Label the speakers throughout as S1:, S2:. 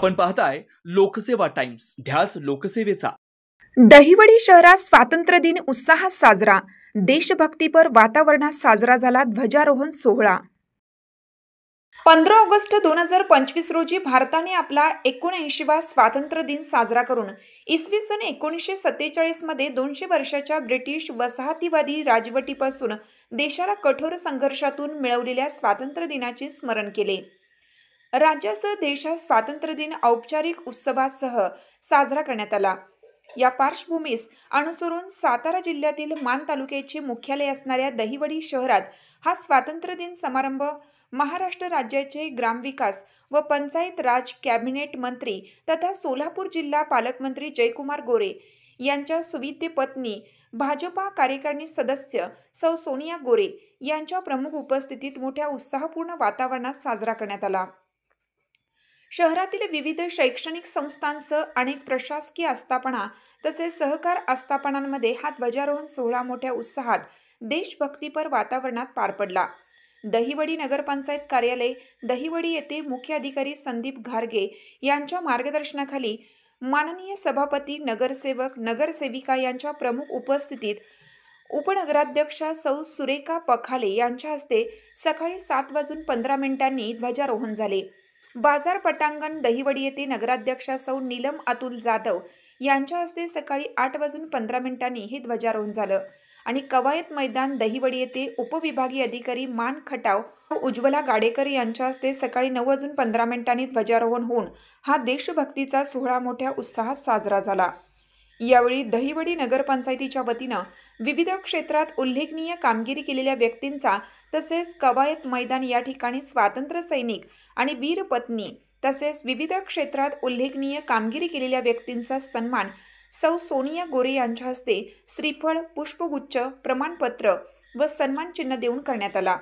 S1: आपण पाहताय लोकसेवा टाइम्स, ध्यास लोकसेवेचा।
S2: दहिवडी शहरात स्वातंत्र्य दिन उत्साहात साजरा। देशभक्तीपर वातावरणात साजरा झाला ध्वजारोहण सोहळा। 15 ऑगस्ट 2025 रोजी भारताने आपला 79वा स्वातंत्र्य दिन साजरा करून इसवी सन 1947 मध्ये 200 वर्षाच्या ब्रिटिश वसाहतीवादी राजवटीपासून देशाला कठोर संघर्षातून मिळवलेल्या स्वातंत्र्य दिनाचे स्मरण केले। राज्यासह देशात स्वातंत्र्य दिन औपचारिक उत्सवासह साजरा करण्यात आला। या पार्श्वभूमीस अनुसरून सातारा जिल्ह्यातील मान तालुक्याचे मुख्यालय असणाऱ्या दहिवडी शहरात हा स्वातंत्र्य दिन समारंभ महाराष्ट्र राज्याचे ग्रामविकास व पंचायत राज कॅबिनेट मंत्री तथा सोलापूर जिल्हा पालकमंत्री जयकुमार गोरे यांच्या सुविद्य पत्नी भाजपा कार्यकारिणी सदस्य सौ सोनिया गोरे यांच्या प्रमुख उपस्थितीत मोठ्या उत्साहपूर्ण वातावरणात साजरा करण्यात आला। शहरातील विविध शैक्षणिक संस्थांसह अनेक प्रशासकीय आस्थापना तसेच सहकार आस्थापनांमध्ये हा ध्वजारोहण सोहळा मोठ्या उत्साहात देशभक्तीपर वातावरणात पार पडला। दहिवडी नगरपंचायत कार्यालय दहिवडी येथे मुख्य अधिकारी संदीप घारगे यांच्या मार्गदर्शनाखाली माननीय सभापती नगरसेवक नगरसेविका यांच्या प्रमुख उपस्थितीत उपनगराध्यक्षा सौ सुरेखा पखाले यांच्या हस्ते सकाळी 7:15 ध्वजारोहण झाले। बाजार पटांगण दहिवडी येथे नगराध्यक्षा सौ नीलम अतुल जाधव यांच्या हस्ते सकाळी 8:15 हे ध्वजारोहण झालं आणि कवायत मैदान दहिवडी येथे उपविभागीय अधिकारी मान खटाव उज्ज्वला गाडेकर यांच्या हस्ते सकाळी 9:15 ध्वजारोहण होऊन हा देशभक्तीचा सोहळा मोठ्या उत्साहात साजरा झाला। यावेळी दहिवडी नगरपंचायतीच्या वतीनं विविध क्षेत्रात उल्लेखनीय कामगिरी केलेल्या व्यक्तींचा तसेच कवायत मैदान या ठिकाणी स्वातंत्र्य सैनिक आणि वीर पत्नी तसेच विविध क्षेत्रात उल्लेखनीय कामगिरी केलेल्या व्यक्तींचा सन्मान सौ सोनिया गोरे यांच्या हस्ते श्रीफळ पुष्पगुच्छ प्रमाणपत्र व सन्मान चिन्ह देऊन करण्यात आला।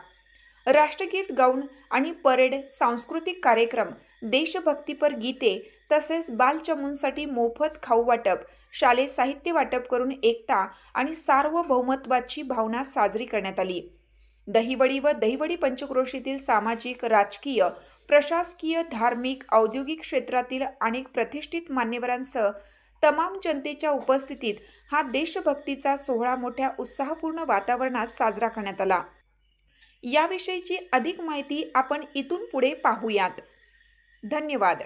S2: राष्ट्रगीत गाऊन आणि परेड सांस्कृतिक कार्यक्रम देशभक्तीपर गीते तसेच बालचमूंसाठी मोफत खाऊ वाटप शालेय साहित्य वाटप करून एकता आणि सार्वभौमत्वाची भावना साजरी करण्यात आली। दहिवडी व दहिवडी पंचक्रोशीतील सामाजिक राजकीय प्रशासकीय धार्मिक औद्योगिक क्षेत्रातील अनेक प्रतिष्ठित मान्यवरांसह तमाम जनतेच्या उपस्थितीत हा देशभक्तीचा सोहळा मोठ्या उत्साहपूर्ण वातावरणात साजरा करण्यात आला। याविषयीची अधिक माहिती आपण इथून पुढे पाहूयात। धन्यवाद।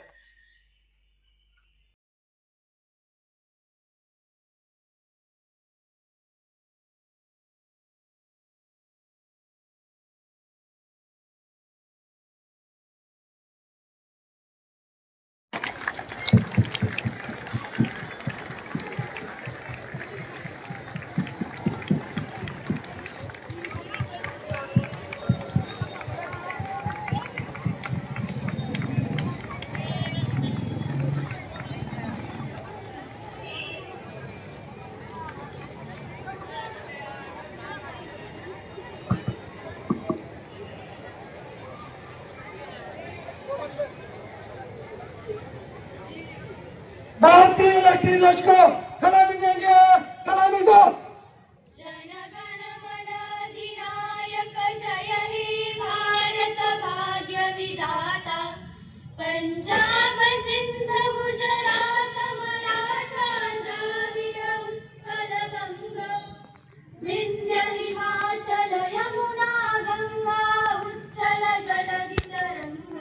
S3: भारतीय राष्ट्रीय ध्वज को सलामी देंगे, सलामी दो।
S4: जन गण मन अधिनायक जय हे भारत भाग्य विधाता। पंजाब सिंध गुजरात मराठा द्राविड उत्कल बंग विंध्य हिमाचल यमुना गंगा उच्चल जलधि तरंग।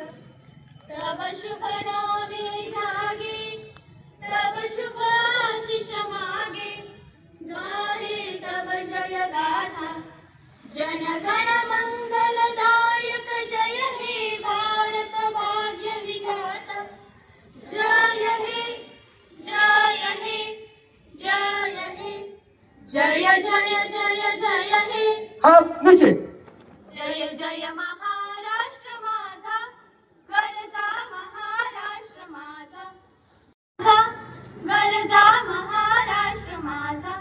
S4: तब शुभ नामे जागे तब शुभ आशीष मागे गाहे तब जय गाथा। जन गण मंगलदायक जय हे भारत भाग्य विधाता। जय हे जय हे जय हे जय जय जय जय हे।
S3: हाथ नीचे।
S4: जय जय महाराष्ट्र माझा गरजा महाराष्ट्र माझा गरजा महाराष्ट्र माझा।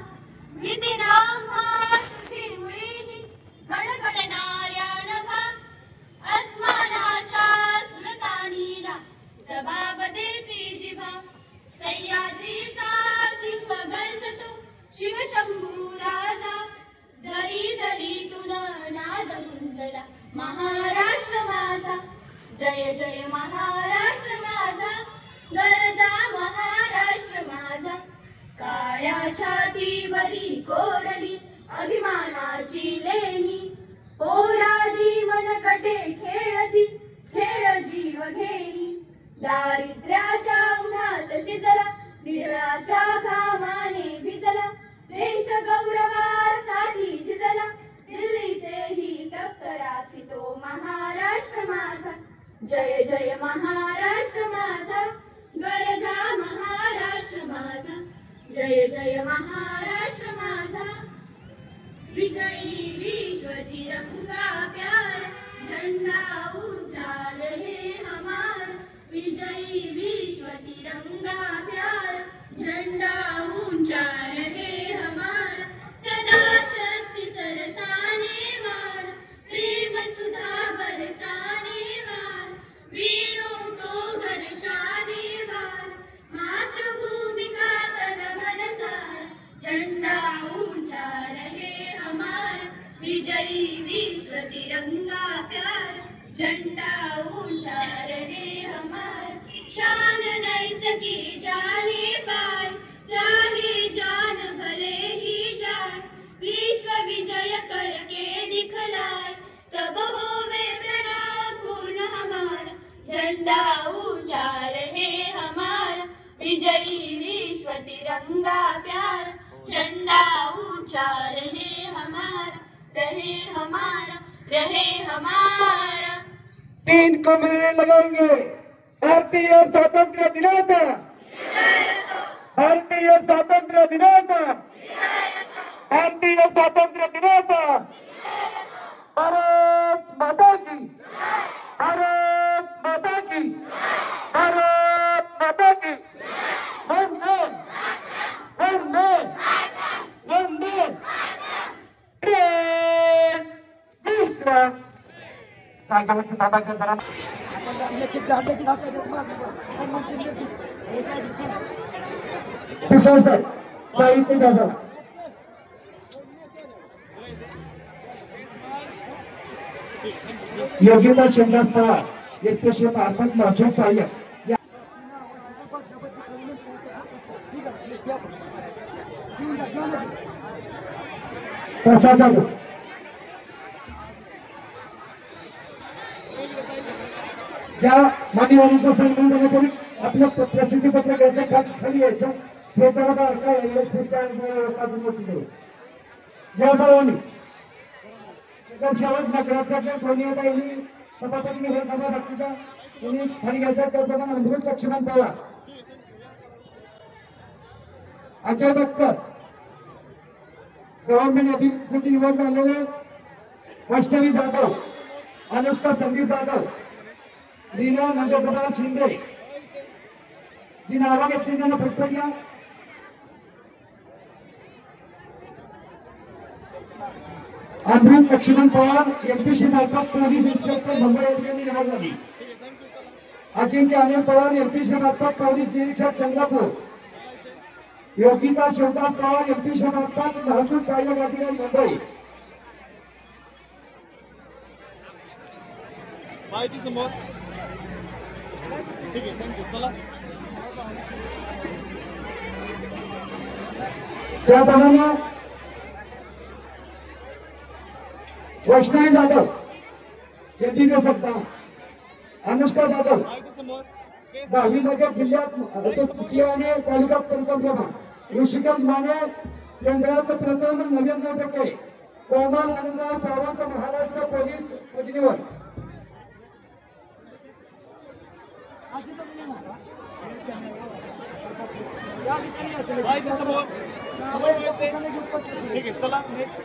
S4: भीती नाम्हा तुझी मुळी गणगणणाऱ्या नभा अस्मानाच्या सुलतानीला जबाब देती जिभा। सह्याद्रीचा सिंह गर्जतो शिवशंभू राजा दरी दरीतून नाद गुंजला महाराष्ट्र माझा। जय जय महाराष्ट्र माझा गरजा महाराष्ट्र माझा. काळ्या छातीवरी कोरली अभिमानाची लेणी, पोलादी मनकटे खेळती खेळ जीव घेणी. दारिद्र्याच्या उन्हात शिजला, निळाच्या घामाने भिजला, देश गौरवासाठी झिजला, दिल्लीचे ही तख्त राखितो महाराष्ट्र माझा. जय जय महाराष्ट्र माझा, गरजा महाराष्ट्र माझा. जय जय महाराष्ट्र माझा. विजयी विश्व तिरंगा प्यारा, झंडा ऊंचा रहे हमारा. विजयी विश्व तिरंगा प्यारा, झंडा ऊंचा रहे हमारा. सदा शक्ति सरसाने वाला, प्रेम सुधा बरसाने वाला, वीरों को हर्षाने वाला, मातृभूमि का तन मन सारा. झंडा ऊंचा रहे हमारा, विजयी विश्व तिरंगा प्यारा, झंडा ऊंचा रहे हमारा. शान नैसकी जाने पाए, चाहे जान भले ही जाए, विश्व विजय करके दिखलाए, तब होवे प्रणव पूर्ण हमारा. झंडा ऊंचा रहे हमारा, विजयी विश्व तिरंगा प्यारा, झंडा ऊंचा रहे हमारा, रहे हमारा, रहे हमारा.
S3: 3 को मिलने लगेंगे. भारतीय स्वातंत्र्य दिनाचा, भारतीय स्वातंत्र्य दिनाचा, भारतीय स्वातंत्र्य दिनाचा. भारत माता की, भारत माता की, भारत माता की. वंदे वंदे वंदे विश्व. सांगायचं थांबायचं जरा. साहित्य दादा योगिता शिंदास पवार एक पेशे मार्फत महसूल सहाय्यक. प्रसाद जाधव ज्या मान्यवरांचा सन्मान झाल्यापूर्वी आपलं प्रसिद्धी पत्र घ्यायचं, खाली यायचं. हे जरा काय व्यवस्था ज्या सर्वांनी शेवट नगराध्यक्ष सोनियाताईंनी सभापतीने हे सभा बाकीच्या कोणी खाली घ्यायचं. त्याचप्रमाणे अमृत लक्ष्मण पवार, अजय बटकर, गव्हर्नमेंट ऑफिससाठी निवड झालेले वैष्णवी जाधव, अनुष्का संदीप जाधव, रीना नंदकुमार शिंदे, जी नावं घेतली त्यांना फटफट घ्या. अमृत लक्ष्मण पवार एमपीसी मार्फत पोलीस इन्स्पेक्टर मुंबई यांनी निवड झाली. अजिंक्य अनिल पवार एमपीसी मार्फत पोलीस निरीक्षक चंद्रपूर. योगिता शिवदास पवार एमपीसी मार्फत महसूल सहाय्यक अधिकारी मुंबई.
S5: माहिती समोर. ठीक आहे, थँक्यू. चला.
S3: त्याप्रमाणे वैष्णवी जाधव एमपीपी सत्ता, अनुष्का जाधव 10वी नगर जिल्ह्यात आणि तालुक्यात प्रथम क्रमांक. ऋषिकेश माने केंद्रात प्रथम 99%. कोमल आनंदराव सावंत महाराष्ट्र पोलीस प्रतिनिवड.
S5: ठीक आहे, चला नेक्स्ट.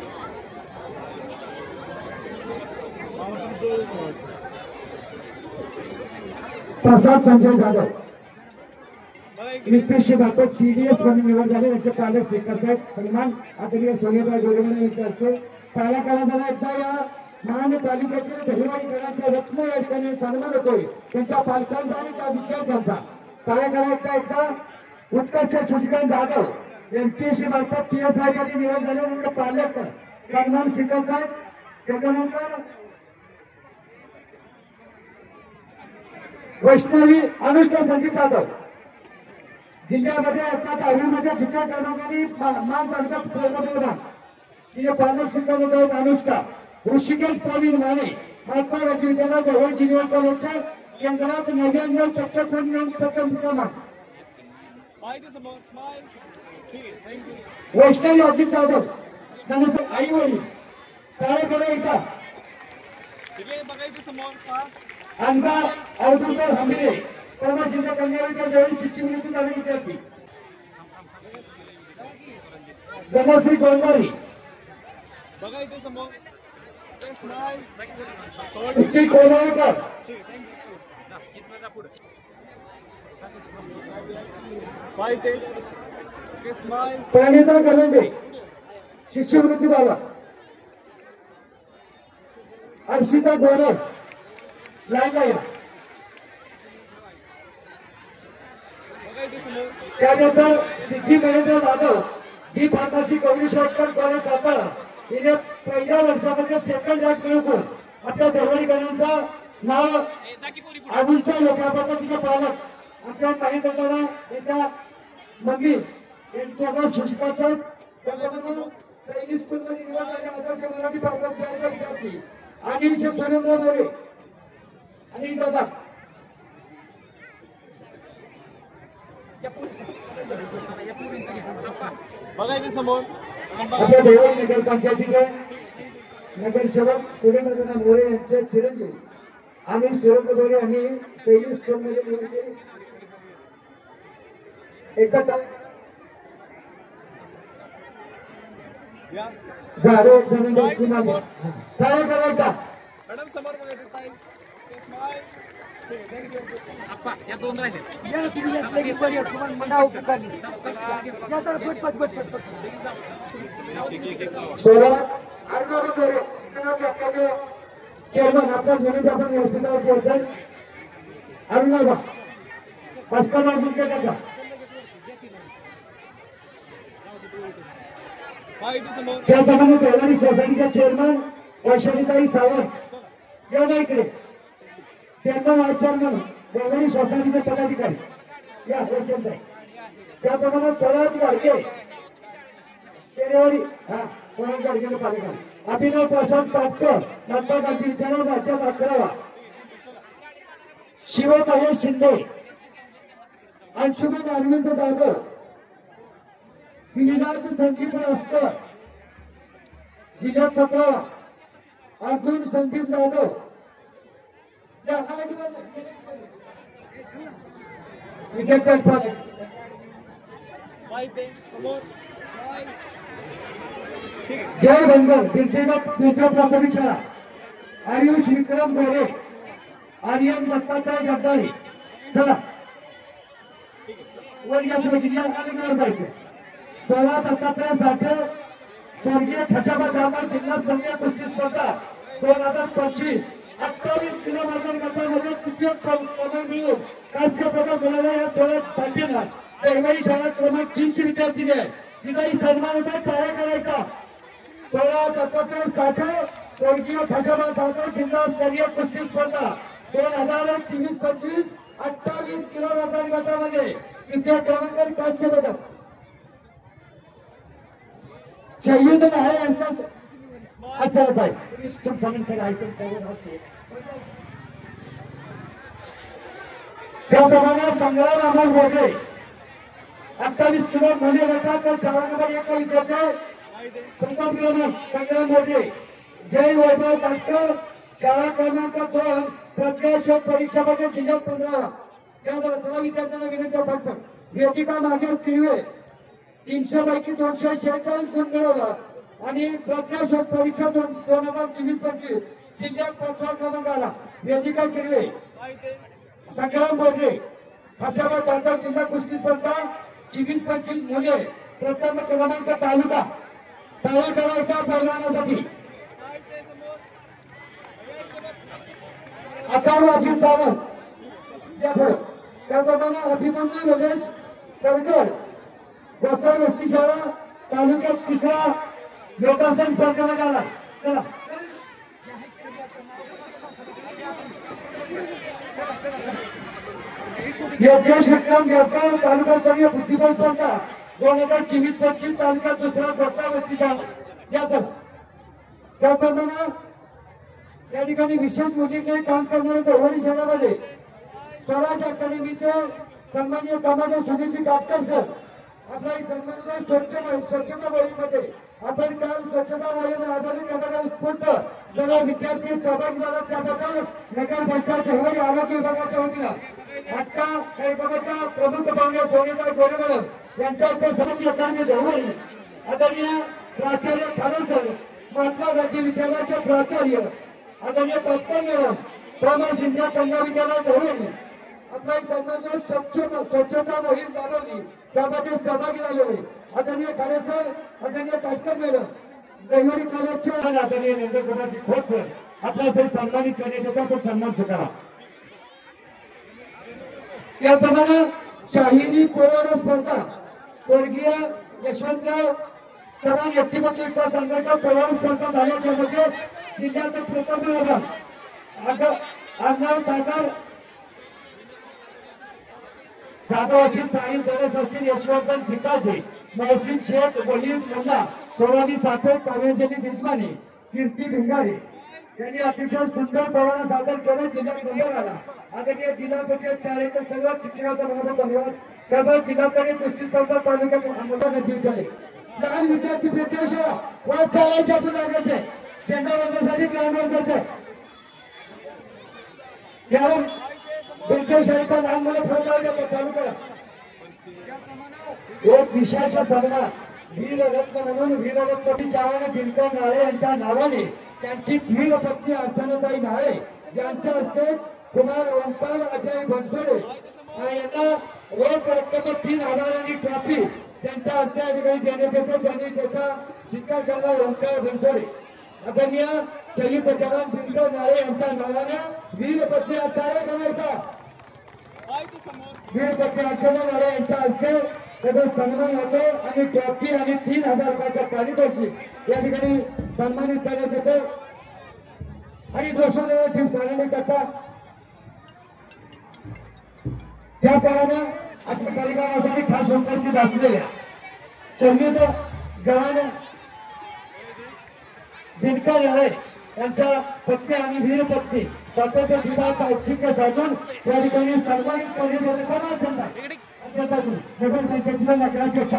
S3: प्रसाद संजय जाधव एमपीसी मार्फत सीडीएस म्हणून निवड झाले. यांचे पालक स्वीकारतात. सन्मान आदरणीय सोनेबाई गोरेवाले यांच्या हस्ते. काळ्या काळाला एकदा या महान तालुक्यातील दहिवाडीकरांचा रत्न या ठिकाणी सन्मान होतोय. त्यांच्या पालकांचा आणि त्या विद्यार्थ्यांचा. काळ्या काळा एकदा उत्कर्ष शशिकांत जाधव एमपीएससी मार्फत PSI मध्ये निवड झाले. त्यांचे पालक सन्मान स्वीकारतात. त्याच्यानंतर वैष्णवी अनुष्का संदीप जाधव जिल्ह्यामध्ये आता 10वीमध्ये दुसऱ्या क्रमांकाने मान तालुका प्रबोधन तिचे पालक शिक्षण होत अनुष्का ऋषिकेश प्रवीण माने महात्मा गांधी विद्यालय जवळ जिल्हा कॉलेजच्या केंद्रात 99% कोण येऊन प्रथम क्रमांक
S5: माहिती समोर स्माइल ठीक आहे थँक्यू
S3: वैष्णवी अजित जाधव त्यांना आई वडील कार्यकडे इच्छा
S5: ठीक आहे बघायचं समोर पहा
S3: आमदार अवधूतकर हंबिरे कर्मसिद्ध कन्या विद्यालय जवळ शिष्यवृत्ती झाले विद्यार्थी धनश्री गोंधारी
S5: बघायचं समोर स्माइल
S3: उत्ती कोल्हापूरकर
S5: माहिती स्माइल
S3: प्रणिता गलंडे शिष्यवृत्ती झाला अर्षिता गोरव लाईन
S5: बघायचं समोर
S3: त्यानंतर सिद्धी महेंद्र जाधव ही pharmacy Gauri shortcut college Satara हिने पहिल्या वर्षामध्ये सेकंड रँक मिळवून आपल्या दरवडीकरांचा नाव आगुलचा लोकांबद्दल तिचे पालक आमच्या काही लोकांना त्यांच्या मम्मी यांच्या नाव सुष्का चौक त्याप्रमाणे सैनिक स्कूलमध्ये निवड झाले आदर्श मराठी प्राथमिक शाळेचा विद्यार्थी आणि सुरेंद्र मोरे आणि दादा
S5: बघायचं समोर
S3: आपल्या देवळी नगर पंचायतीचे नगरसेवक सुरेंद्र मोरे यांचे चिरंजीव आणि सुरेंद्र मोरे यांनी सैनिक स्कूलमध्ये निवड केली एकत्र
S5: या
S3: झाडे धनंजय कुमार काय करायचा
S5: मॅडम समोर बघायचं ताई स्माइल
S3: सोळा चेअरमन आपल्याच विनंती आपण व्यवस्थित चेअरमन अरुणाबा भास्करराव मुंडे काका
S5: माहिती समोर
S3: त्याप्रमाणे बेळगावी सोसायटीच्या चेअरमन वैशालीताई सावंत या इकडे चेअरमन वाईस चेअरमन बेळगावी सोसायटीचे पदाधिकारी या वैशालीताई त्याप्रमाणे स्वराज गाडगे शेरेवाडी हा स्वराज गाडगे पालिका अभिनव प्रशांत पाटकर महात्मा गांधी विद्यालय राज्यात 11वा शिव महेश शिंदे अंशुमन अरविंद जाधव श्रीराज संदीप रास्कर जिल्ह्यात 17वा अर्जुन संदीप जाधव
S5: माहिती समोर स्माइल ठीक आहे
S3: जय बंगल विद्या प्राथमिक शाळा आयुष विक्रम गोरे आर्यन दत्तात्रय जगदाळे चला वर याचं जिल्ह्यात जायचं 16 दत्तात्रय साठे स्वर्गीय ठशाबा जामदार जिल्हा स्तरीय कुस्ती स्पर्धा 2025 28 किलो वजन गटामध्ये तृतीय क्रमांक मिळवून कांस्य पदक मिळाला या 2060 बेळगावी शाळा क्रमांक 3 ची विद्यार्थी आहे तिचाही सन्मान होता टाळ्या करायचा 16 दत्तात्रय साठे स्वर्गीय ठशाबा जामदार जिल्हा स्तरीय कुस्ती स्पर्धा 2024-25 28 किलो वजन गटामध्ये तृतीय क्रमांक कांस्य पदक शहीद आहे यांचाच अच्छा बाय तुमच्यानंतर ऐकून त्याप्रमाणे संग्राम अमोल मोठे 28 किलो मुली गटात शाळा नंबर 1 विद्यार्थी प्रथम क्रमांक संग्राम मोठे जय वैभव काटकर शाळा क्रमांक 2 प्रज्ञाशोध परीक्षामध्ये जिल्ह्यात 15वा या चला विद्यार्थ्यांना विनंती पटपट वेदिका मागे किरवे 300 पैकी 246 गुण मिळवला आणि प्रज्ञाशोध परीक्षा 2024-25 जिल्ह्यात 5वा क्रमांक आला वेदिका किरवे संग्राम मोठे ठशाबा जामदार जिल्हा कुस्ती स्पर्धा 24-25 मुले प्रथम क्रमांक तालुका टाळा करायचा परवान्यासाठी अजित सावंत या पुढे त्याप्रमाणे अभिमन्यू रमेश सरकर गोसावी वस्ती शाळा तालुक्यात 3रा योगासन स्पर्धेमध्ये आला चला योगेश विक्रम गावकर तालुका स्तरीय बुद्धिबळ स्पर्धा 2024-25 तालुका दुसरा प्रस्ताव व्यक्तीचा याचा त्याप्रमाणे या ठिकाणी विशेष भूमिकेने काम करणारे दहिवडी शहरामध्ये स्वराज अकादमीचे सन्माननीय कमांडर सुनीलजी काटकर सर आपला सन्मान स्वच्छता मोहीमेमध्ये आपण काल स्वच्छता मोहीम आधारित एखाद्या उत्स्फूर्त सर्व विद्यार्थी सहभागी झाला त्याबद्दल नगर पंचायत दहिवडी आरोग्य विभागाच्या वतीनं आजच्या कार्यक्रमाच्या प्रमुख पाहुणे सोनेताई गोरे मॅडम यांच्या हस्ते समाज अकादमी दहिवडी आदरणीय प्राचार्य ठाणे सर महात्मा गांधी विद्यालयाचे प्राचार्य आदरणीय डॉक्टर मॅडम प्रमोद शिंदे कन्या विद्यालय दहिवडी आपला सन्माननीय स्वच्छता मोहीम राबवली त्यामध्ये सहभागी झालेले आदरणीय खाडे सर आदरणीय काटकर मॅडम दहिवडी कॉलेजच्या आदरणीय नंदकुमारजी खोत सर आपल्यासाठी सन्मानित करण्यात येतो तो सन्मान स्वीकारा. त्याप्रमाणे शाहिरी पोवाडा स्पर्धा स्वर्गीय यशवंतराव चव्हाण व्यक्तिमत्व विकास संघाच्या पोवाडा स्पर्धा झाल्या त्यामध्ये जिल्ह्याचा प्रथम आडनाव सागर जाधवाची साहिल दरस असतील यशवंतन ठिकाचे महसिन शेख वहीद मुल्ला सोनाली साठे काव्यांजली देशमाने कीर्ती भिंगारे यांनी अतिशय सुंदर पोवाडा सादर केला जिल्ह्यात नंबर आला. आदरणीय जिल्हा परिषद शाळेच्या सर्व शिक्षकांचा मनपूर्वक धन्यवाद. त्याचा जिल्हास्तरीय कुस्ती स्पर्धा तालुक्यात मोठा नक्की झाले. लहान विद्यार्थी प्रत्यक्ष वाट चालायच्या आपण लागायचे त्यांना बंदसाठी ग्राउंडवर जायचे यावर दोन शाळेचा लहान मुलं फळगाव चालू करा. एक विशेष स्पर्धा वीररत्न म्हणून वीररत्न जावाने दिनकर नाळे यांच्या नावाने त्यांची वीर पत्नी अर्चनाताई नाळे यांच्या हस्ते कुमार ओंकार अजय बनसोडे यांना रोख रक्कम 3000 आणि ट्रॉफी त्यांच्या हस्ते अधिकारी देण्यात येते. त्यांनी त्याचा स्वीकार केला. ओंकार बनसोडे आदरणीय शहीद जवान दिनकर नाळे यांच्या नावाने वीर पत्नी अर्चना करायचा वीर पत्नी अर्चना नाळे यांच्या हस्ते त्याचा सन्मान होतो आणि ट्रॉफी आणि 3000 रुपयाचा पारितोषिक या ठिकाणी सन्मानित करण्यात येते. आणि दोषाला टीम कार्यालय करता त्याप्रमाणे आजच्या कार्यक्रमासाठी खास उपस्थित असलेल्या शहीद जवान दिनकर नाळे यांच्या पत्नी आणि वीर पत्नी स्वतःच्या दिनाचा औचित्य साधून या ठिकाणी सन्मानित करण्यात नगर पंचायतीच्या नगराध्यक्ष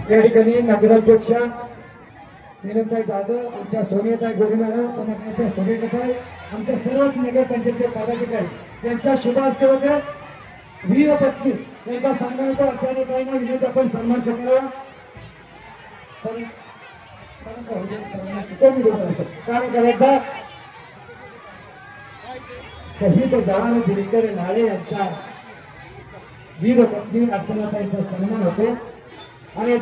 S3: या ठिकाणी नगराध्यक्ष नीलमताई जाधव आमच्या सोनियाताई गोरे मॅडम आमच्या सोनियाताई आमच्या सर्व नगर पंचायतचे पदाधिकारी यांच्या शुभ हस्ते होते वीर पत्नी यांचा सन्मान होतो. अर्चनाताईंना विनंती आपण सन्मान स्वीकारावा. कारण करायचा शहीद जवान दिनकर नाळे यांच्या वीर पत्नी अर्चनाताईंचा सन्मान होतो. आणि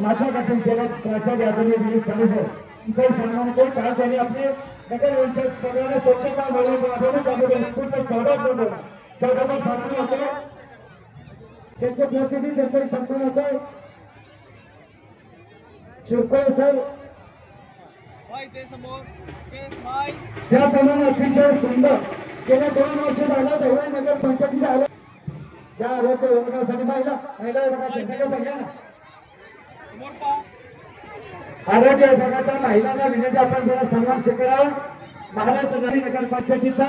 S3: महात्मा गांधी प्राचार्य आदरणीय दिनेश खाडे सर यांचाही सन्मान होतो. काल त्यांनी आपले नगर पंचायत पदाला स्वच्छता मोहीम राबवून त्यामध्ये उत्स्फूर्त सहभाग नोंदवला त्याबद्दल सन्मान होतो. त्यांचे प्रतिनिधी त्यांचाही सन्मान होतो. शिरपळे सर त्याप्रमाणे अतिशय सुंदर गेल्या 2 वर्ष झाला दहिवडी नगर पंचायतीचा आला या आरोग्य विभागासाठी महिला विभागात पाहिजे ना आरोग्य विभागाच्या महिलांना विनंती आपण जरा सन्मान स्वीकारावा. महाराष्ट्र नगर पंचायतीचा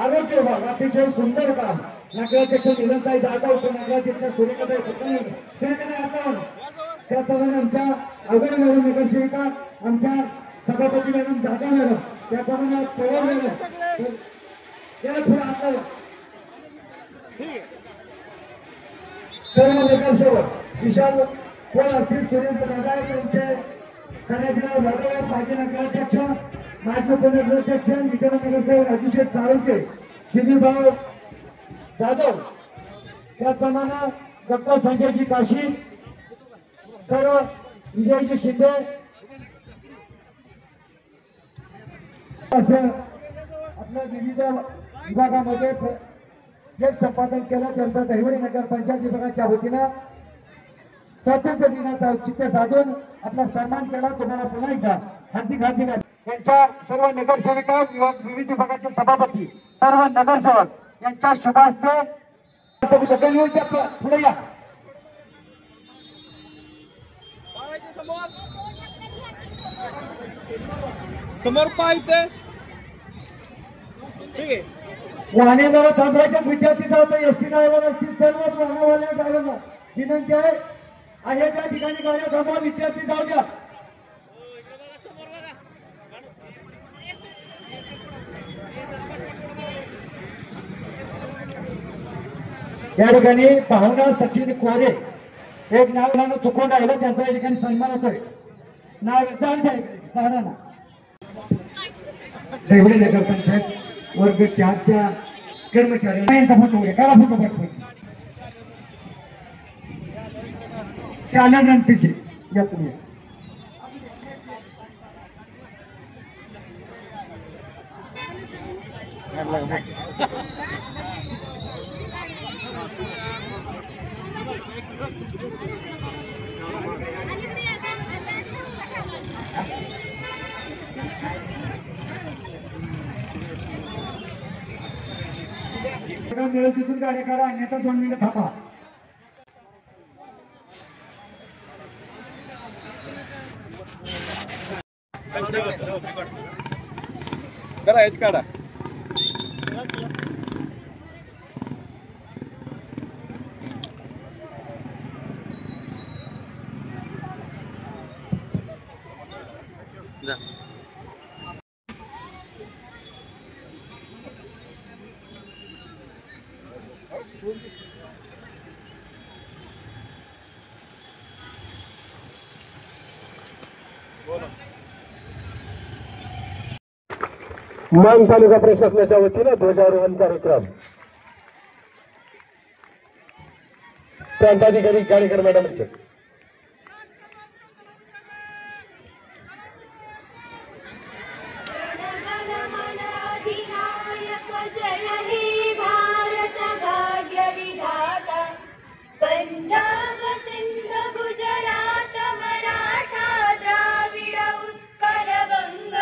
S3: आरोग्य विभाग अतिशय सुंदर काम नगराध्यक्ष नीलमताई जाधव उपनगराध्यक्ष सूर्यकांताई त्याप्रमाणे आमच्या अवघड मॅडम नगरसेविका आमच्या सभापती मॅडम जाधव मॅडम त्याप्रमाणे पवार मॅडम त्याला पुढे आता सर्व नगरसेवक विशाल कोण असतील सुरेंद्र दादा यांचे कार्यक्रम माजी नगराध्यक्ष माजी उपनगराध्यक्ष विधाननगरसेवक राजूशेठ साळुंके दिलीपभाऊ जाधव त्याचप्रमाणे डॉक्टर संजयजी काशी सर्व विजयजी शिंदे आपल्या विविध विभागामध्ये जे संपादन केलं त्यांचा दहिवडी नगर पंचायत विभागाच्या वतीनं स्वातंत्र्य दिनाचा औचित्य साधून आपला सन्मान केला. तुम्हाला पुन्हा एकदा हार्दिक हार्दिक यांच्या सर्व नगरसेविका विविध विभागाचे सभापती सर्व नगरसेवक यांच्या शुभ हस्ते पुढे या.
S5: समोर पाहिजे ठीक आहे.
S3: वाहनेजवळ थांबायच्या विद्यार्थी जाऊ एसटी ड्रायव्हर असतील सर्वच वाहनवाल्या ड्रायव्हरला विनंती आहे त्या ठिकाणी गाड्या थांबवा. विद्यार्थी जाऊ द्या. या ठिकाणी पाहुणा सचिन कोरे एक नाव चुकून राहिलं त्यांचा या ठिकाणी सन्मान होतोय. नाव जाण द्या पाहुणा देवळे नगर पंचायत वर्ग 4च्या कर्मचाऱ्यांचा फोटो घ्या. काला फोटो पाठवून शालन रणपिसे या तुम्ही मिळेल तिथून गाडी काढा. अन्यथा 2 मिनिटं थांबा.
S5: करा हेच काढा.
S6: मान तालुका प्रशासनाच्या वतीनं ध्वजारोहण कार्यक्रम प्रांताधिकारी गाडेकर मॅडमचे
S4: पंजाब सिंध गुजरात मराठा द्राविड उत्कल बंग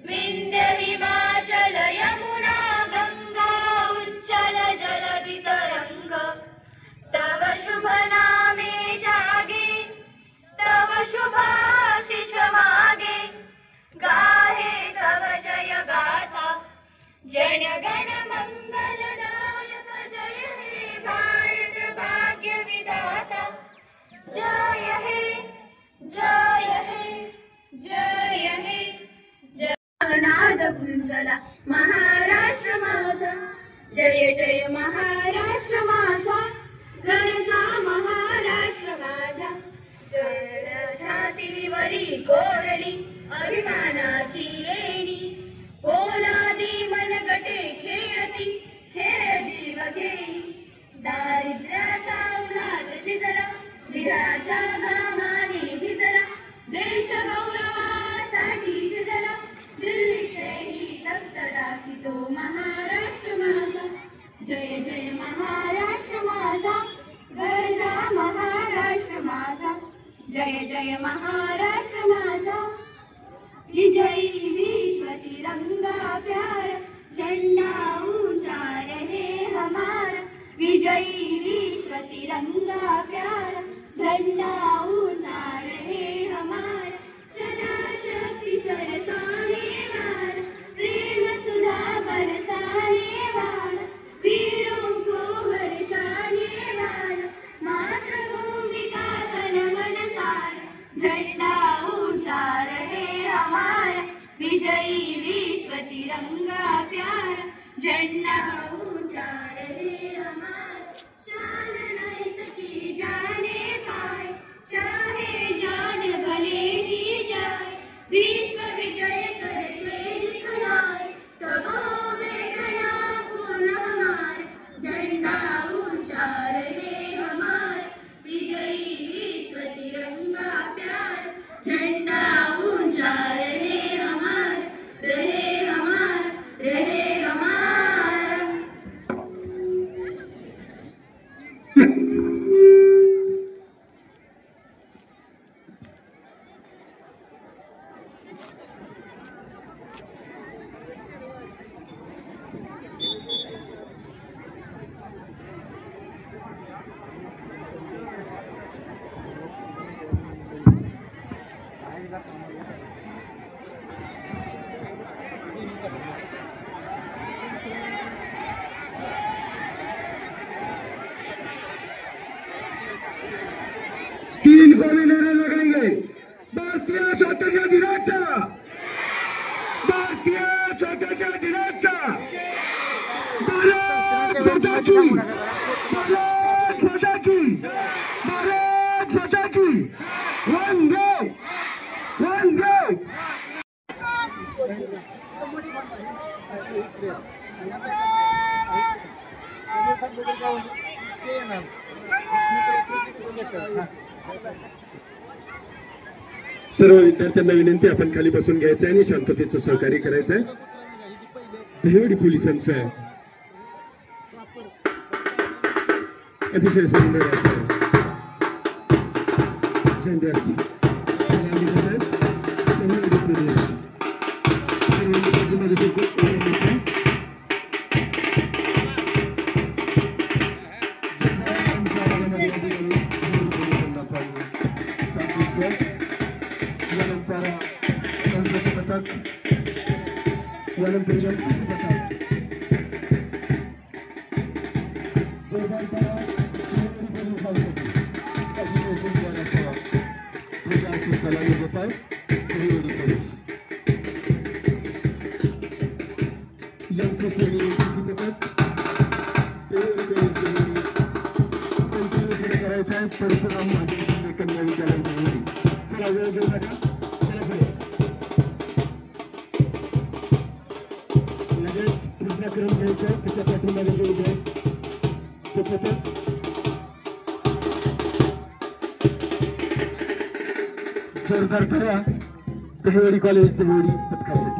S4: विंध्य हिमाचल यमुना गंगा उच्चल जलधि तरंग तव शुभ नामे जागे तव शुभाशिष मागे गाहे तव जय गाथा जन गण मंगलदायक जय हे भारत भाग्य विधाता जय हे जय हे जय हे जय नाद गुंजला महाराष्ट्र माझा जय जय महाराष्ट्र माझा गरजा महाराष्ट्र माझा जय छातीवरी कोरली अभिमानाची लेणी पोलादी मनगटे खेळती खेळ जीव घेणी दारिद्र्याचा उन्हात शिजला वीराच्या घामाने भिजला देश गौरवासाठी झिजला दिल्लीचेही तख्त राखितो महाराष्ट्र माझा जय जय महाराष्ट्र माझा गरजा महाराष्ट्र माझा जय जय महाराष्ट्र माझा विजयी विश्व तिरंगा प्यारा झंडा ऊंचा रहे हमारा विजयी विश्व तिरंगा प्यारा झंडा ऊंचा रहे हमारा सदा शक्ति सरसाने वाला प्रेम सुधा बरसाने वाला वीरों को हर्षाने वाला मातृभूमि का तन मन सारा झंडा ऊंचा रहे हमारा विजयी विश्व तिरंगा प्यारा झंडा ऊंचा रहे हमारा शान नहीं सकी जाने पाए चाहे जान भले ही जाए विश्व विजय करके दिखलाए तब होवे घना पूर्ण हमारा झंडा ऊंचा रहे हमारा विजयी विश्व तिरंगा प्यारा झंडा ऊंचा रहे हमारा रहे
S3: तीन गोले नारे लगाएंगे। भारतीय स्वातंत्र्य दिनाचा, भारतीय स्वातंत्र्य दिनाचा भारत माता की, भारत माता की, भारत माता की, वंदे वंदे।
S6: सर्व विद्यार्थ्यांना विनंती, आपण खाली बसून घ्यायचं आहे आणि शांततेचं सहकार्य करायचं आहे। दहिवडी पोलिसांचं अतिशय सुंदर असं झेंडा सलामी देत आहेत। दहिवडी पोलीस परशुराम महादेव शिंदे कन्या विद्यालय दहिवडी। चला वेळ घेऊ नका, चला पुढे। लगेच पुढचा क्रम घ्यायचा आहे, त्याच्या पाठीमागे जे उभे आहेत ते पथक जोरदार करा दहिवडी कॉलेज दहिवडी पथकासाठी।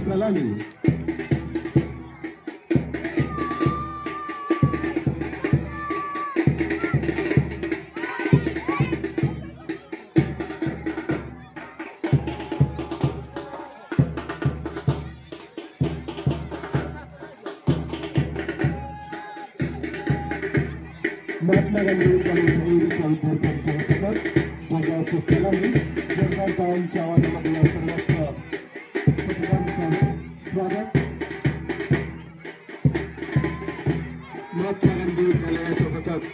S6: सलामी महात्मा गांधी विद्यालयाच्या विद्यार्थ्यांचं पथक ध्वजाचं सलामी जोरदार टाळ्यांच्या आवाजामध्ये या सर्व पथकांचं स्वागत। महात्मा गांधी विद्यालयाचं पथक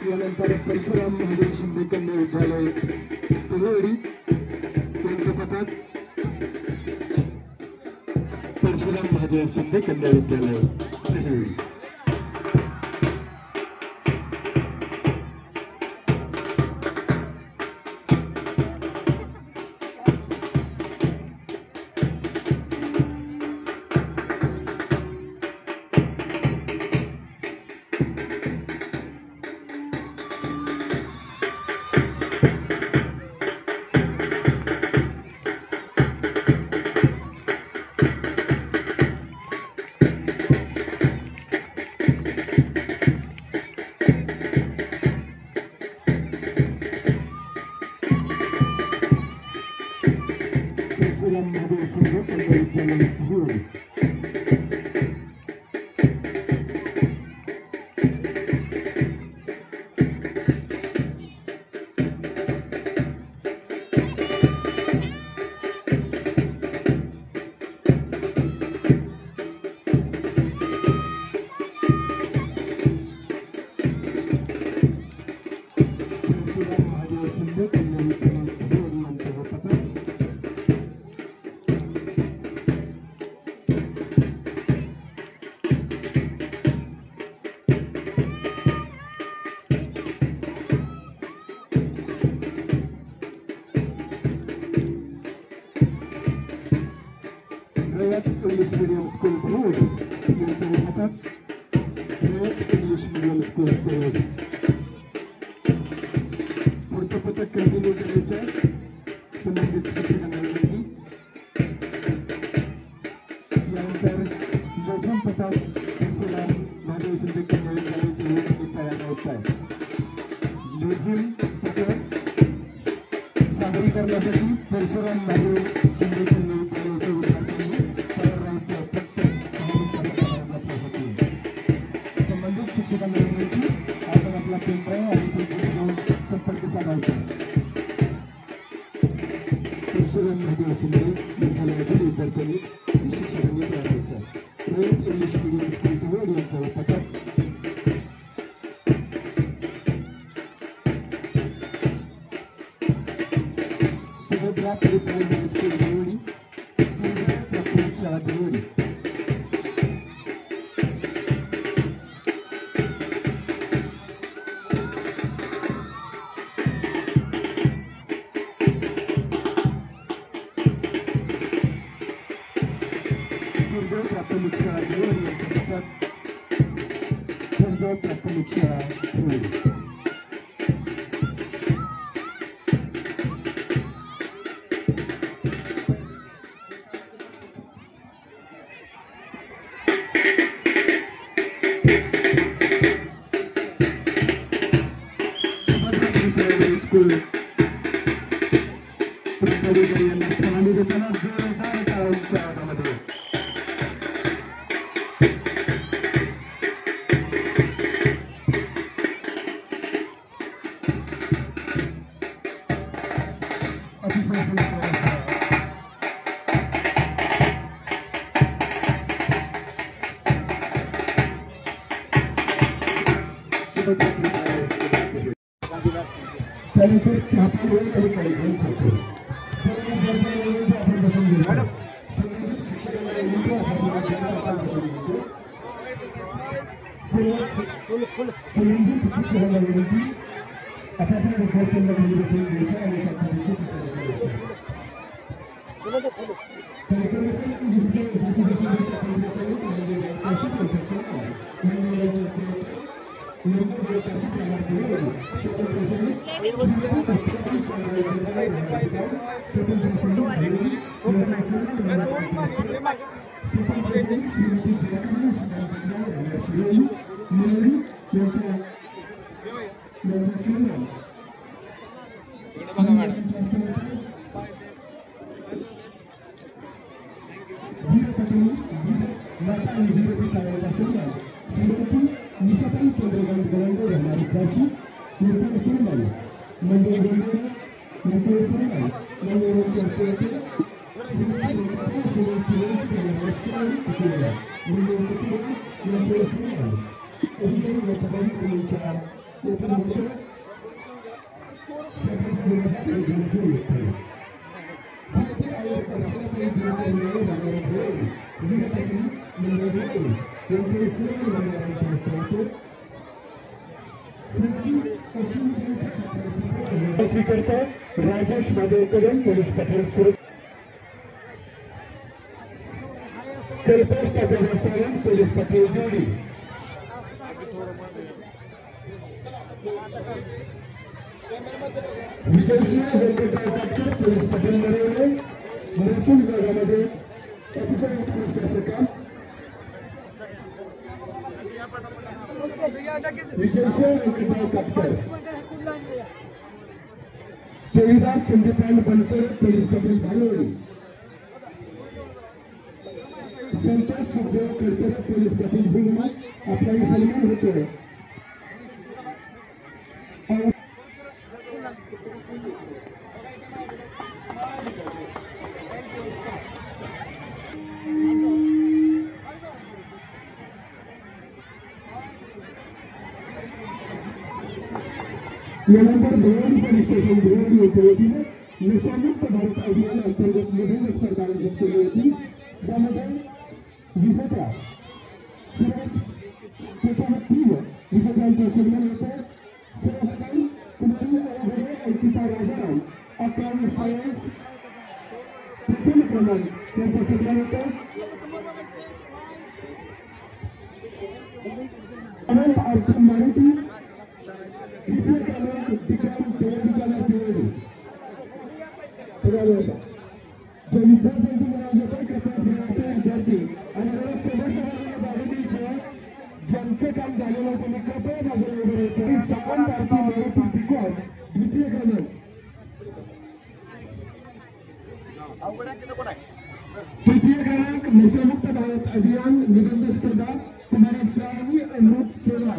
S6: यानंतर परशुराम महादेव शिंदे कन्या विद्यालय दहिवडी यांचं पथक परशुराम महादेव शिंदे कन्या विद्यालय दहिवडी। रयत इंग्लिश मीडियम स्कूल भिवंडी यांच्या हातात रयत इंग्लिश मीडियम स्कूल भिवंडी पुढचं पथक कंटिन्यू करायचं संबंधित शिक्षकांना विनंती यानंतर योजन पथक तुळशीराम महादेव शिंदे कन्या विद्यालय तयार राहायचं आहे लेझिम पथक सादरीकरणासाठी परशुराम महादेव शिंदे कन्या विद्यालयाच्या विद्यार्थ्यांनी तयार राहायचं फक्त संबंधित शिक्षकांना विनंती आपण आपला पेनड्राईव्ह आणि पेन्सिल घेऊन संपर्क साधायचा परशुराम महादेव शिंदे विद्यालयातील विद्यार्थ्यांनी शिक्षकांनी तयार राहायचं रयत इंग्लिश मीडियम स्कूल भिवंडी यांचं पथक सुभद्रा प्रायमरी स्कूल भिवंडी प्राथमिक शाळा भिवंडी दुर्जय प्राथमिक शाळा भिवंडी यांचं पथक दुर्जय प्राथमिक शाळा भिवंडी स्कूल प्राचार्य यांना सलामी देताना जोरदार टाळ्यांच्या आवाजामध्ये अतिशय सुंदर त्यानंतर छापा वेळ आणि कार्यक्रम संपतो सर्व विद्यार्थ्यांना आपण बसून घेऊ संबंधित शिक्षकांना विनंती आपण बसून घ्यायचं संबंधित शिक्षकांना विनंती आपापल्या विद्यार्थ्यांना बसून घ्यायचं आणि शांततेचे शिक्षण करायचं कार्यक्रमाच्या मुख्य निशाताई चंद्रकांत गवंडे यांना काशी निर्धार सुरू मंदिर गोंडे यांचे सन्मान मंदिरांच्या स्पीकरचा राजेश महादेव कदम पोलीस पाटील सुरू कल्पेश पाटील सावंत पोलीस पाटील भिवंडी विजयसिंह व्यंकटराव पाटील पोलीस पाटील नरवणे महसूल विभागामध्ये अतिशय उत्कृष्ट असं काम विजयसिंह व्यंकटराव पाटील देवीदास संदीपान बनसोडे पोलीस पाटील भालवडी संतोष सुखदेव कडतरे पोलीस पाटील भिवंडी आपला सन्मान होतोय यानंतर भिवंडी पोलीस स्टेशन भिवंडी यांच्या वतीने नशामुक्त भारत अभियान अंतर्गत निबंध स्पर्धा आयोजित केली होती त्यामध्ये विजेत्या सुरेश प्रिय विजेत्यांचा सन्मान होतो सहभागी कुमारी अवघडे अंकिता राजाराम अकॅडमी सायन्स प्रथम क्रमांक त्यांचा सन्मान होतो. आरती मराठी तृतीय क्रमांक विक्रम देवडीकरला देवडी जो विद्यार्थ्यांचं नाव घेतो कृपया पुण्याचे विद्यार्थी आणि समोरच्या बाजूला जागा द्यायचं ज्यांचं काम झालेलं आहे त्यांनी कृपया बाजूला उभं राहायचं. सावंत आरती मराठी बिकॉम द्वितीय क्रमांक तृतीय क्रमांक नशामुक्त भारत अभियान निबंध स्पर्धा तुम्हारा श्रावणी अमृत सेवा.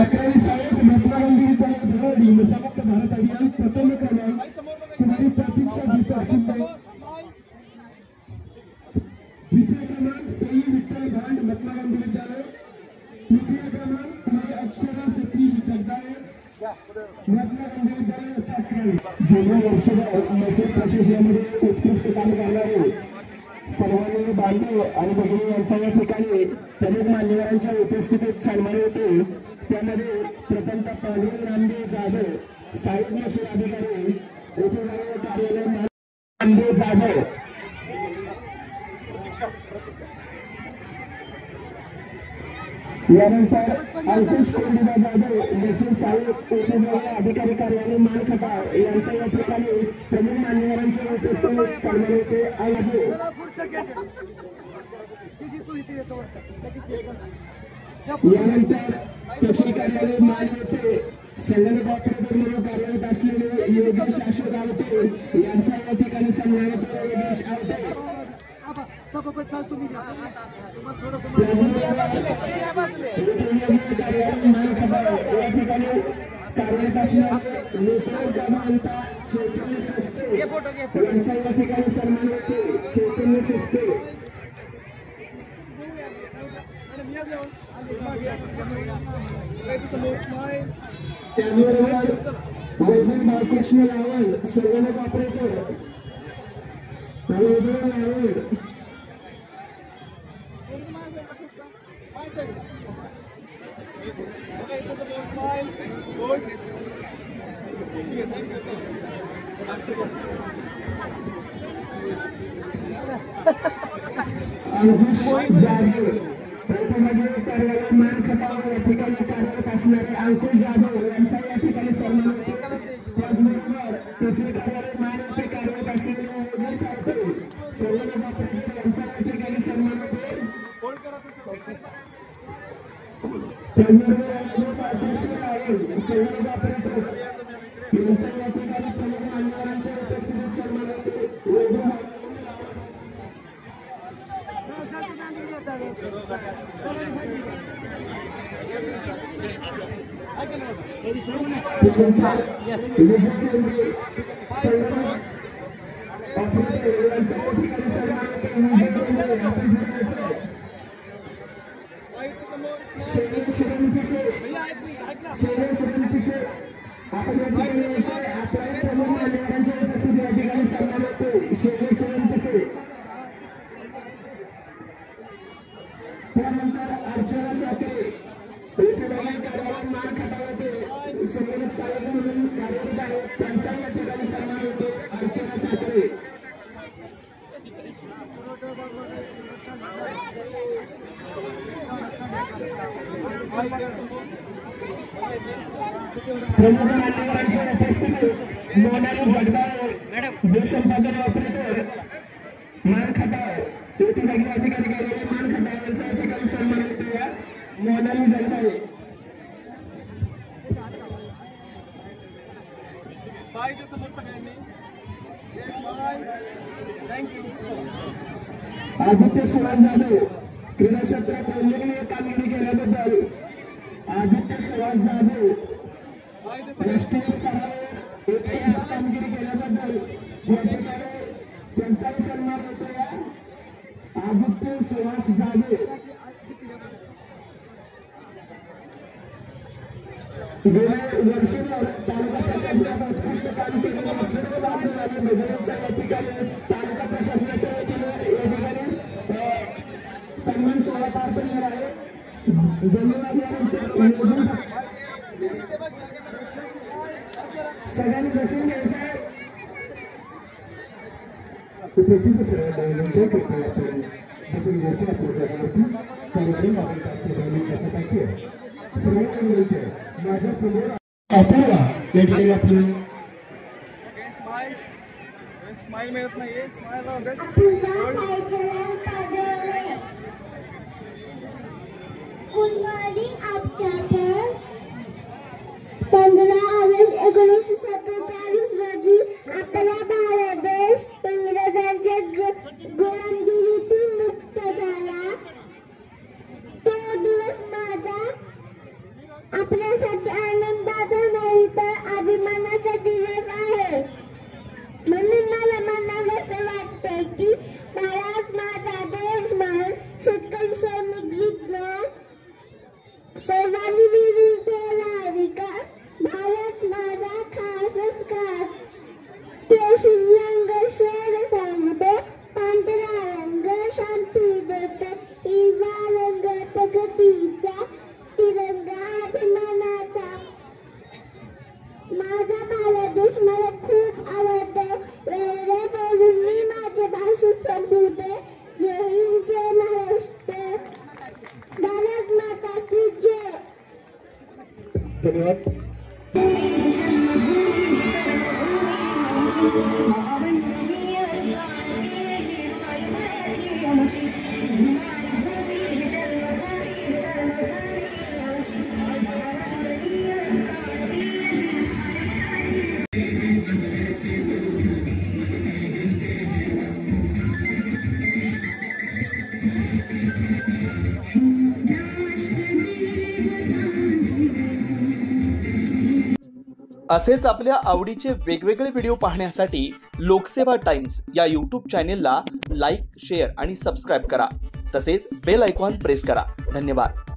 S6: अकरावी सायन्स महात्मा गांधी विद्यालय धुळवडी नशामुक्त भारत अभियान प्रथम क्रमांक तुम्हारी प्रतीक्षा गीता शिंदे. द्वितीय क्रमांक सई विठ्ठल भांड महात्मा गांधी विद्यालय. तृतीय क्रमांक तुम्हारी अक्षरा सतीश जगदाळे महात्मा गांधी विद्यालय. गेल्या वर्षभर महसूल प्रशासनामध्ये उत्कृष्ट काम करणारे सर्वांनी बांधव आणि भगिनी यांचा या ठिकाणी प्रमुख मान्यवरांच्या उपस्थितीत सन्मान होतो. त्यामध्ये प्रथमतः पांडुरंग रामदेव जाधव सहाय्यक महसूल अधिकारी येथे कार्यालय रामदेव जाधव. यानंतर अंकुश कोंडिबा जाधव महसूल सहाय्यक येथे अधिकारी कार्यालय मानखटा यांचा या ठिकाणी प्रमुख मान्यवरांच्या उपस्थितीत सन्मान होते. यानंतर तहसील कार्यालय मान होते संगणक ऑपरेटर म्हणून कार्यरत असलेले योगेश अशोक आवटे यांचा या ठिकाणी सन्मान होतो. योगेश आवटे या ठिकाणी कार्यरत असलेले नेत्र क्रमांका चैतन्य सस्ते यांचा या ठिकाणी सन्मान होतो. चैतन्य सस्ते. त्याचबरोबर वैभव बाळकृष्ण रावळ संगणक ऑपरेटर वैभव रावळ. अंकुश जाधव प्रथममध्ये कार्यालय मानखटा या ठिकाणी कार्यरत असणारे अंकुश जाधव यांचा या ठिकाणी सन्मान होतो. त्याचबरोबर तहसील कार्यालय मान येथे कार्यरत असलेले योगेश आवटे संगणक ऑपरेटर यांचा या ठिकाणी सन्मान होतो. त्याचबरोबर संगणक ऑपरेटर यांचा या ठिकाणी प्रमुख मान्यवरांच्या उपस्थितीत सन्मान होतो. त्यानंतर अर्चना साखरे येथे कार्यालय मान खटावते संगणक सहाय्यक म्हणून कार्यरत आहेत. त्यांचा या ठिकाणी सन्मान होतो. अर्चना साखरे. प्रमुख मान्यवरांच्या उपस्थितीत मोनाली जगदाळे देशंपादन ऑपरेटर मान खटाव येथे अधिकारी कार्यालय मान खटाव यांचा या ठिकाणी सन्मान होतो. या मोनाली जगदाळे. आदित्य सुहास जाधव क्रीडा क्षेत्रात उल्लेखनीय कामगिरी केल्याबद्दल आदित्य सुहास जाधव राष्ट्रीय स्तरावर उत्कृष्ट कामगिरी केल्याबद्दल या ठिकाणी त्यांचाही सन्मान होतो. या आदित्य सुहास जाधव गेल्या वर्षभर तालुका प्रशासनात उत्कृष्ट काम केलेल्या सर्व बांधव आणि भगिनींचा या ठिकाणी तालुका प्रशासनाच्या वतीने या ठिकाणी सन्मान सोहळा पार पडणार आहे. धन्यवाद. उपस्थित सर्वांना विनंती करतो आपण बसून घ्यायचे आपल्या जागेवरती कार्यक्रम आपण 5 ते 10 मिनिटाचा बाकी आहे सर्वांना विनंती आहे माझ्या समोर अपूर्वा या ठिकाणी आपली
S5: स्माइल मिळत नाहीये smile
S7: Good morning, afternoon. 15 August 1947 रोजी आपला भारत देश इंग्रजांच्या गुलामगिरीतून मुक्त झाला. तो दिवस माझा आपल्यासाठी आनंदाचा नाही तर अभिमानाचा दिवस आहे. म्हणून मला मनाला वाटते की भारत माझा देश म्हणून शेतकरी सैनिक विज्ञान सर्वांनी मिळून केला विकास. भारत माझा खासच खास. केशरी रंग शेर सांगतो पांढरा रंग शांती देतो हिरवा रंग प्रगतीचा तिरंगा अभिमानाचा. माझा भारत देश मला खूप आवडतो. वेगळे बोलून मी माझ्या भाषेत संपवते. जय हिंद जय महाराष्ट्र. भारत माता की जय.
S6: धन्यवाद.
S1: असेच आपल्या आवडीचे वेगवेगळे व्हिडिओ पाहण्यासाठी लोकसेवा टाइम्स या यूट्यूब चॅनेलला लाईक, शेअर आणि सबस्क्राईब करा. तसेच बेल आयकॉन प्रेस करा. धन्यवाद.